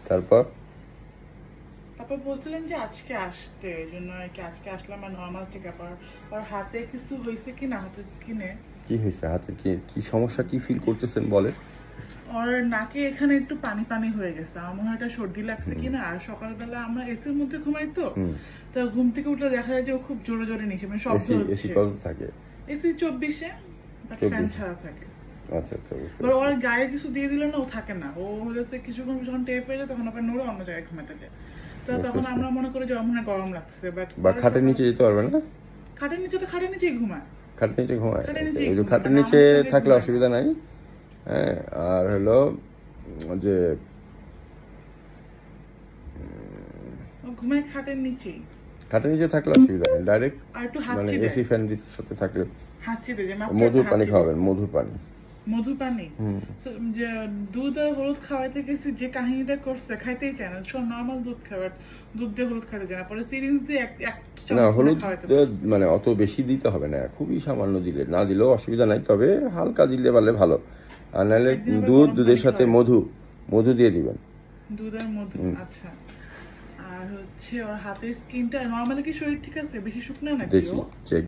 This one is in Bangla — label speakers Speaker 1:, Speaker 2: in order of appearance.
Speaker 1: তারপর
Speaker 2: তারপর বলছিলেন যে আজকে আসতে, এই জন্য আর কি আজকে আসলাম। আর নর্মাল চেক আপ। আর হাতে কিছু হয়েছে কি না, হাতের স্কিনে
Speaker 1: কি হয়েছে? হাতে কি কি সমস্যা, কি ফিল করতেছেন বলে?
Speaker 2: আর নাকে এখানে একটু পানি পানি হয়ে গেছে। আমার মনে হয় এটা সর্দি লাগছে কিনা। আর সকালবেলা আমরা এসির মধ্যে ঘুমাই তো, তো ঘুম থেকে উঠলে দেখা যায় যে ও খুব জোরে জোরে নিচে মানে শব্দ
Speaker 1: এসি
Speaker 2: হচ্ছে।
Speaker 1: কত থাকে?
Speaker 2: এসি 24-এ, বাট ফ্যান ছাড়া থাকে।
Speaker 1: আচ্ছা আচ্ছা, বুঝতে
Speaker 2: এবার ওর
Speaker 1: পারছি।
Speaker 2: গায়ে কিছু দিয়ে দিলে না ও থাকে না। ও হচ্ছে কিছুক্ষণ যখন টের পেয়ে যায় তখন আবার নড়ে অন্য জায়গায় ঘুমাতে যায়। তো
Speaker 1: বুঝতে
Speaker 2: তখন
Speaker 1: পারছি।
Speaker 2: আমরা মনে করি যে ওর মনে হয় গরম লাগছে, বাট
Speaker 1: বা
Speaker 2: পরে
Speaker 1: খাটের
Speaker 2: সকাল
Speaker 1: নিচে যেতে পারবে না?
Speaker 2: খাটের নিচে তো খাটের নিচেই ঘুমায়।
Speaker 1: খাটের নিচে ঘুমায়?
Speaker 2: খাটের
Speaker 1: আচ্ছা,
Speaker 2: নিচেই
Speaker 1: ওই যে
Speaker 2: ঘুমায়,
Speaker 1: খাটের
Speaker 2: মানে
Speaker 1: নিচে
Speaker 2: আমার সঙ্গে
Speaker 1: থাকলে
Speaker 2: ঘুমায় না।
Speaker 1: অসুবিধা নাই। হ্যাঁ, আর হলো যে
Speaker 2: ও ঘুমায় খাটের নিচেই।
Speaker 1: খাটের নিচে থাকলে অসুবিধা নেই, ডাইরেক্ট
Speaker 2: আর একটু
Speaker 1: মানে
Speaker 2: হাঁচি
Speaker 1: এসি
Speaker 2: দেয়।
Speaker 1: ফ্যান সাথে থাকলে।
Speaker 2: হাঁচি দেয় যে মাত্র একটা
Speaker 1: মধুর পানি
Speaker 2: হাঁচি
Speaker 1: খাওয়াবেন,
Speaker 2: দিচ্ছে।
Speaker 1: মধুর পানি।
Speaker 2: মধু পানি।
Speaker 1: হুম।
Speaker 2: যে দুধ আর হলুদ খাওয়াইতে গেছি, যে কাহিনীটা করছে খাইতেই চায় না। সব নর্মাল দুধ খাবার, দুধ দিয়ে হলুদ খাইতে চায় না। পরে সিরিঞ্জ দিয়ে এক
Speaker 1: না,
Speaker 2: চামচ মনে
Speaker 1: হলুদ
Speaker 2: খাওয়াইতে বলছে।
Speaker 1: মানে অত বেশি দিতে হবে না, খুবই সামান্য দিলে, না দিলেও অসুবিধা নাই, তবে হালকা দিলে পারলে ভালো। আর নাহলে
Speaker 2: একদিন আবার গরম
Speaker 1: দুধের
Speaker 2: পানি
Speaker 1: সাথে
Speaker 2: খাওয়াইছে।
Speaker 1: মধু, মধু দিয়ে দিবেন।
Speaker 2: দুধ আর মধু, আচ্ছা। আর হচ্ছে ওর হাতের স্কিনটা নর্মালি কি শরীর ঠিক আছে? বেশি শুকনো নাকি
Speaker 1: দেখি
Speaker 2: ও?
Speaker 1: চেক